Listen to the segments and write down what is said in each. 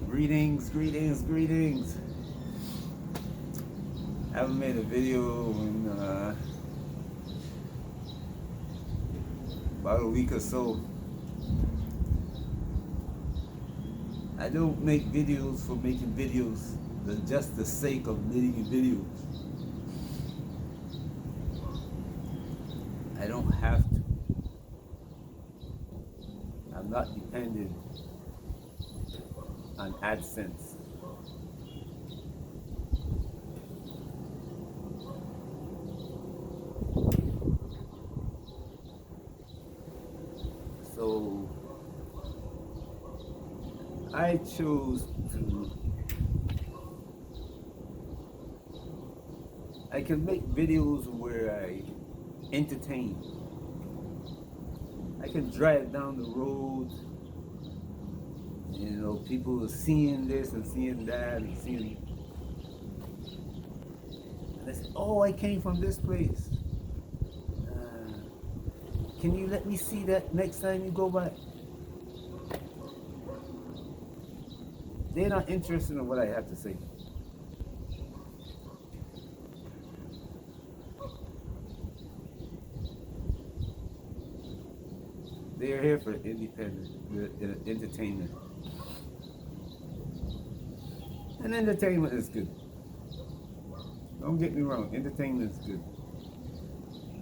Greetings, greetings, greetings. I haven't made a video in about a week or so. I don't make videos for making videos, just the sake of making videos. I don't have to. I'm not dependent on AdSense. So I chose to, I can make videos where I entertain. I can drive down the road, people are seeing this and seeing that and seeing, and they say, oh, I came from this place. Can you let me see that next time you go by? They're not interested in what I have to say. They're here for entertainment. And entertainment is good. Don't get me wrong, entertainment is good.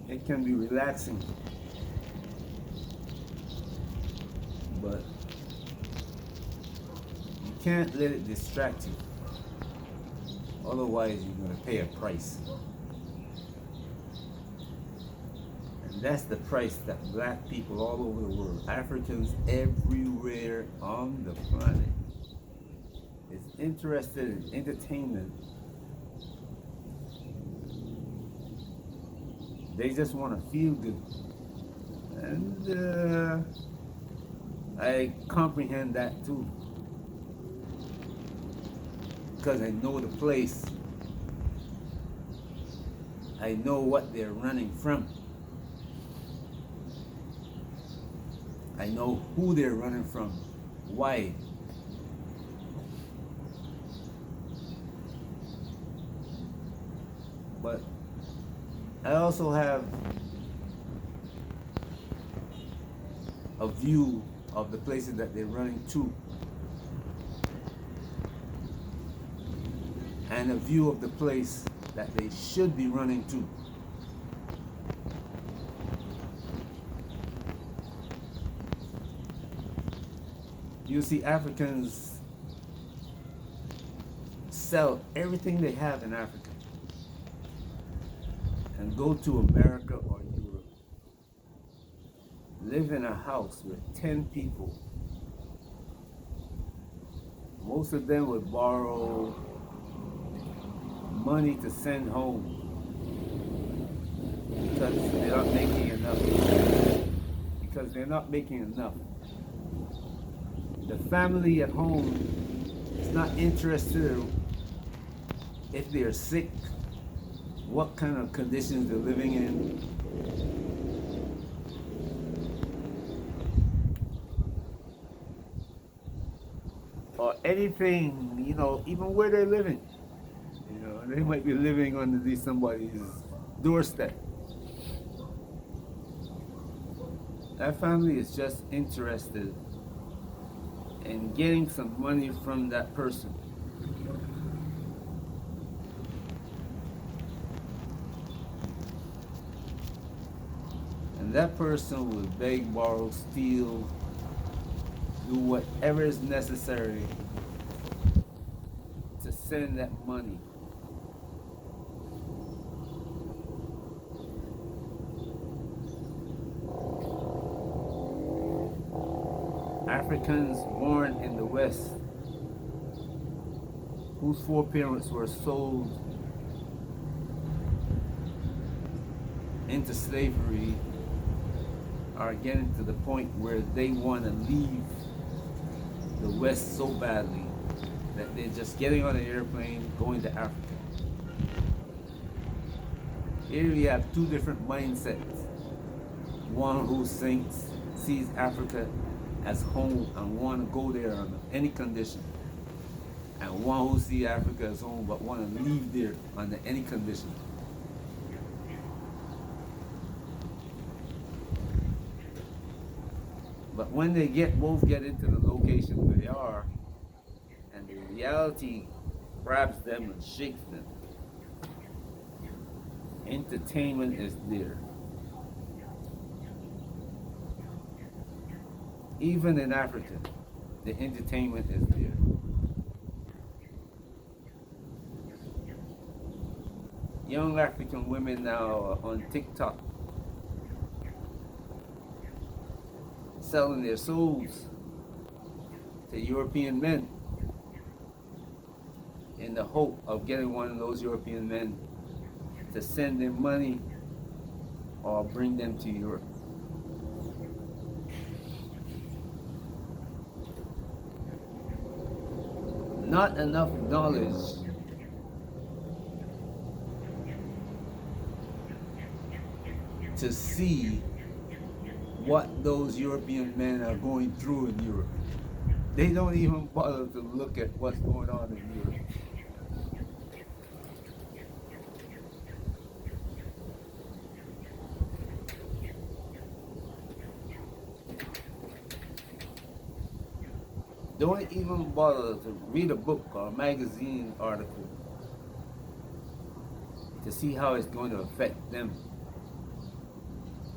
It can be relaxing. But you can't let it distract you. Otherwise, you're going to pay a price. And that's the price that black people all over the world, Africans everywhere on the planet, is interested in entertainment. They just want to feel good. And I comprehend that too, because I know the place. I know what they're running from. I know who they're running from. Why? But I also have a view of the places that they're running to, and a view of the place that they should be running to. You see, Africans sell everything they have in Africa and go to America or Europe, live in a house with 10 people. Most of them would borrow money to send home because they're not making enough. Because they're not making enough. The family at home is not interested if they're sick, what kind of conditions they're living in. Or anything, even where they're living. They might be living under somebody's doorstep. That family is just interested in getting some money from that person. And that person will beg, borrow, steal, do whatever is necessary to send that money. Africans born in the West, whose foreparents were sold into slavery, are getting to the point where they want to leave the West so badly that they're just getting on an airplane, going to Africa. Here we have two different mindsets. One who sees Africa as home and want to go there under any condition. and one who see Africa as home but want to leave there under any condition. But when they both get into the location where they are, and the reality grabs them and shakes them, entertainment is there. Even in Africa, the entertainment is there. Young African women now are on TikTok selling their souls to European men in the hope of getting one of those European men to send them money or bring them to Europe. Not enough knowledge to see what those European men are going through in Europe. They don't even bother to look at what's going on in Europe. Don't even bother to read a book or a magazine article to see how it's going to affect them,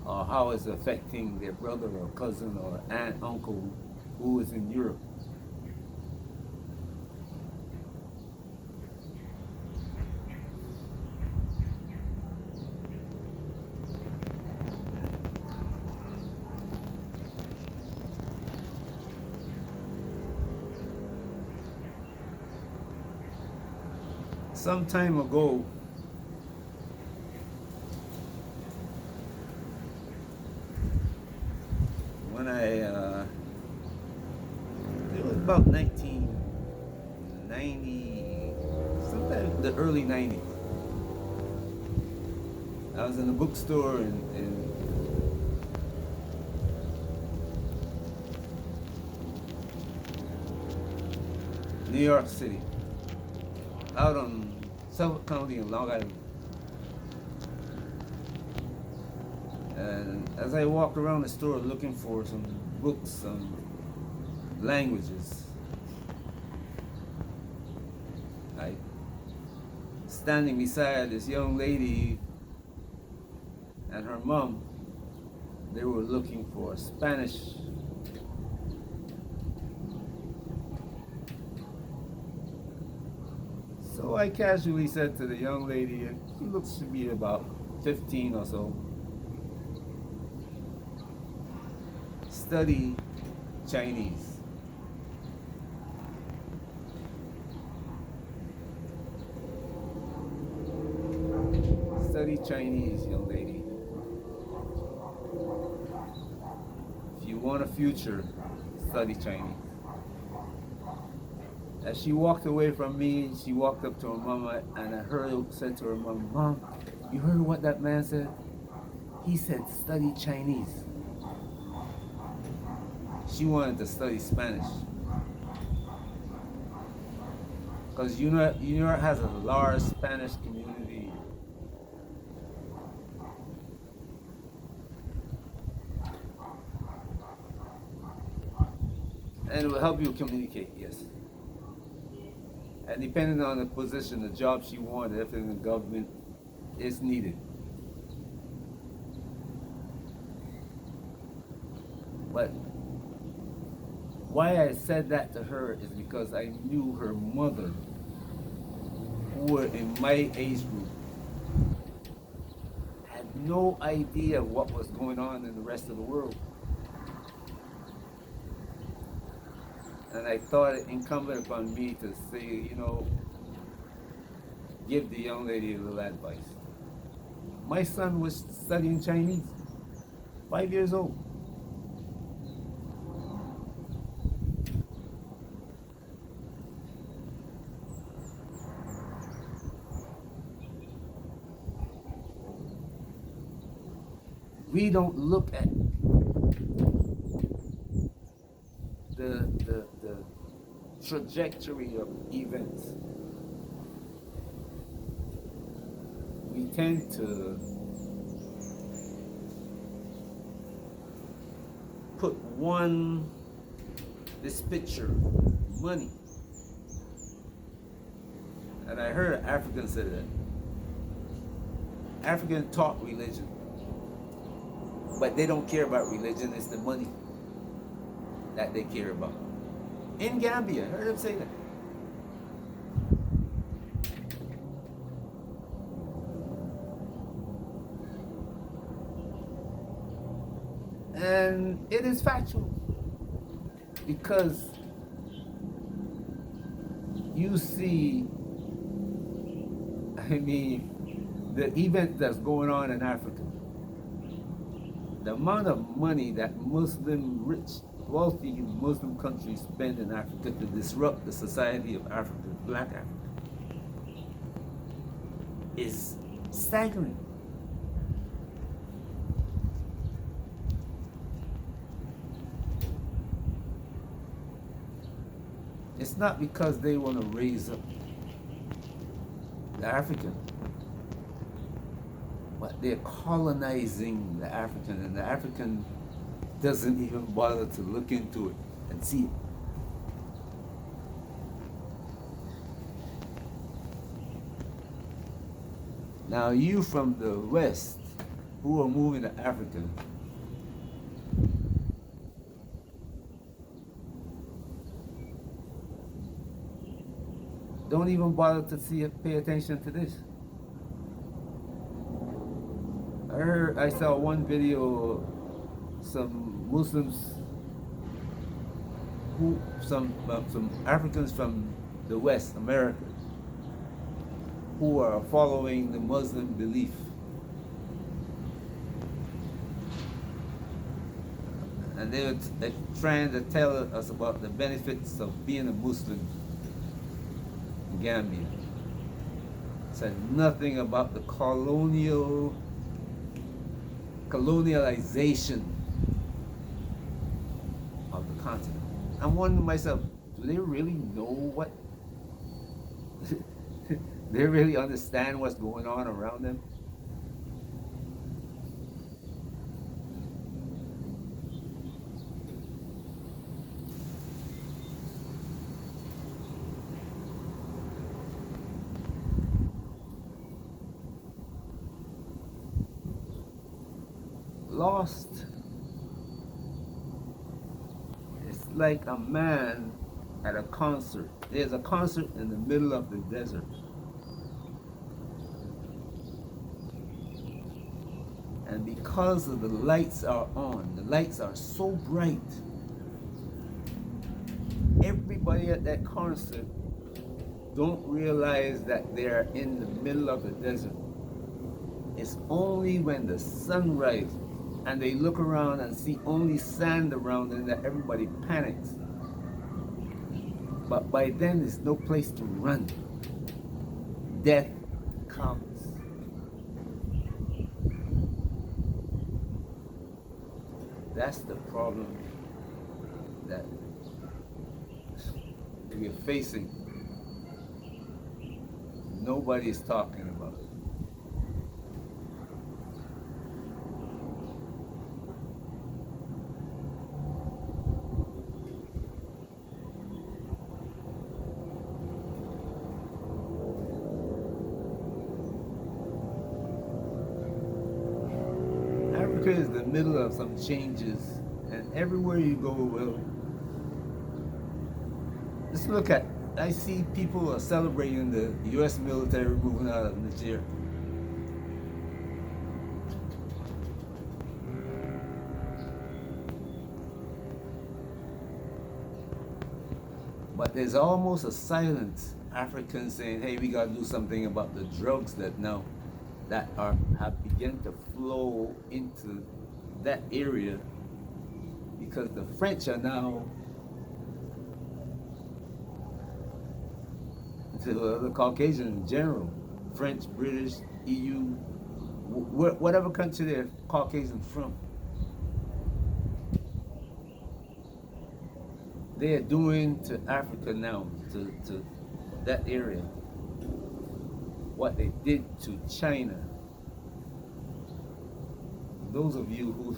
or how it's affecting their brother or cousin or aunt, uncle who is in Europe. Some time ago, when it was about 1990, sometime the early 90s. I was in a bookstore in New York City, out on Suffolk County in Long Island. And as I walked around the store looking for some books, some languages, I standing beside this young lady and her mom. They were looking for Spanish. So I casually said to the young lady, and she looks to be about 15 or so, study Chinese. Study Chinese, young lady. If you want a future, study Chinese. As she walked away from me, she walked up to her mama, and I said to her mom, "Mom, you heard what that man said? He said study Chinese." She wanted to study Spanish. Because New York has a large Spanish community. And it will help you communicate, yes. And depending on the position, the job she wanted, if in the government, is needed. But why I said that to her is because I knew her mother, who were in my age group, had no idea what was going on in the rest of the world. And I thought it incumbent upon me to say, give the young lady a little advice. My son was studying Chinese, 5 years old. We don't look at the trajectory of events, we tend to put this picture, money. And I heard an African say that. African taught religion, but they don't care about religion. It's the money that they care about. In Gambia, I heard him say that. And it is factual because you see, the event that's going on in Africa, the amount of money that Muslim, rich, wealthy Muslim countries spend in Africa to disrupt the society of Africa, black Africa, is staggering. It's not because they want to raise up the African, but they're colonizing the African, and the African doesn't even bother to look into it and see it. Now you from the West who are moving to Africa, don't even bother to see it, pay attention to this. I saw one video, some Muslims, some Africans from the West, America, who are following the Muslim belief. And they're trying to tell us about the benefits of being a Muslim in Gambia. Said nothing about the colonialization of the continent. I'm wondering myself, do they really know what? They really understand what's going on around them? Lost. It's like a man at a concert. There's a concert in the middle of the desert. And because of the lights are on, the lights are so bright, everybody at that concert don't realize that they're in the middle of the desert. It's only when the sun rises and they look around and see only sand around them that everybody panics. But by then there's no place to run. Death comes. That's the problem that we're facing. Nobody's talking about it. Africa is the middle of some changes, and everywhere you go, well, let's look at, I see people are celebrating the U.S. military moving out of Nigeria. But there's almost a silence, Africans saying, hey, we got to do something about the drugs that have begun to flow into that area, because the French are now, the Caucasian in general, French, British, EU, whatever country they're Caucasian from, they are doing to Africa now, to that area, what they did to China. Those of you who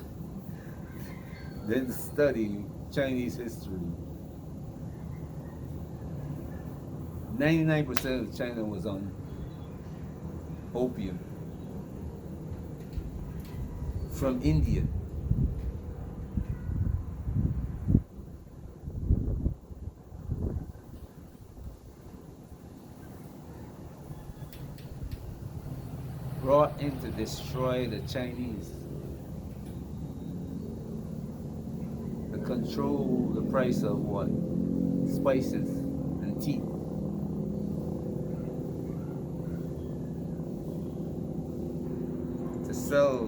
didn't study Chinese history, 99% of China was on opium from India. Brought in to destroy the Chinese, to control the price of what? Spices and tea. To sell,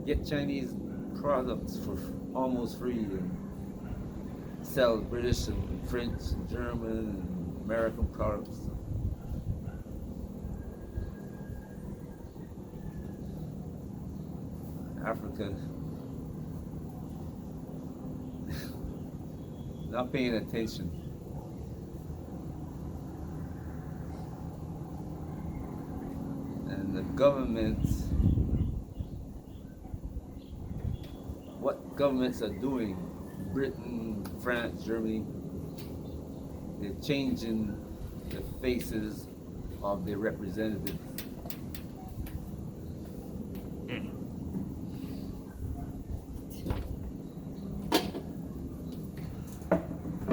get Chinese products for almost free and sell British and French and German and American products. Africa not paying attention. And the governments, what governments are doing, Britain, France, Germany, they're changing the faces of their representatives.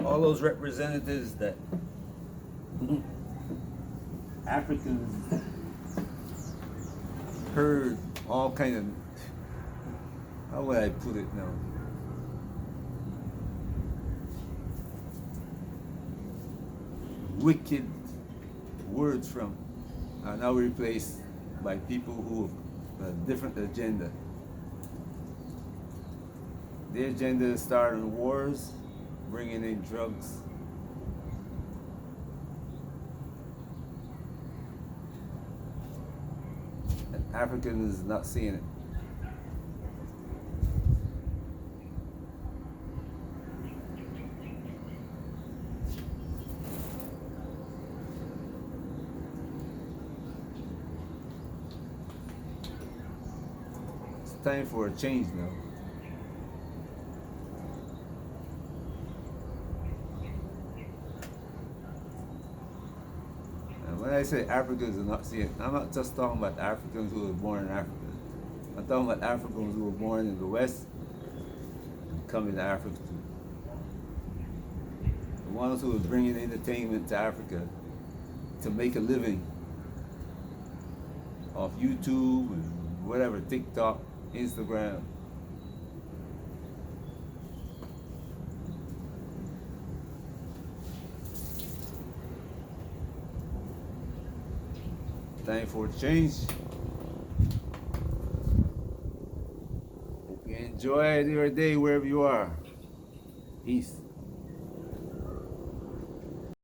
All those representatives that Africans heard all kind of, how would I put it now? Wicked words from are now replaced by people who have a different agenda. Their agenda is starting wars, bringing in drugs. And Africans is not seeing it. It's time for a change now. When I say Africans are not seeing it, I'm not just talking about Africans who were born in Africa. I'm talking about Africans who were born in the West and coming to Africa too. The ones who are bringing entertainment to Africa to make a living off YouTube and whatever, TikTok, Instagram. Time for a change. Hope you enjoy your day wherever you are. Peace.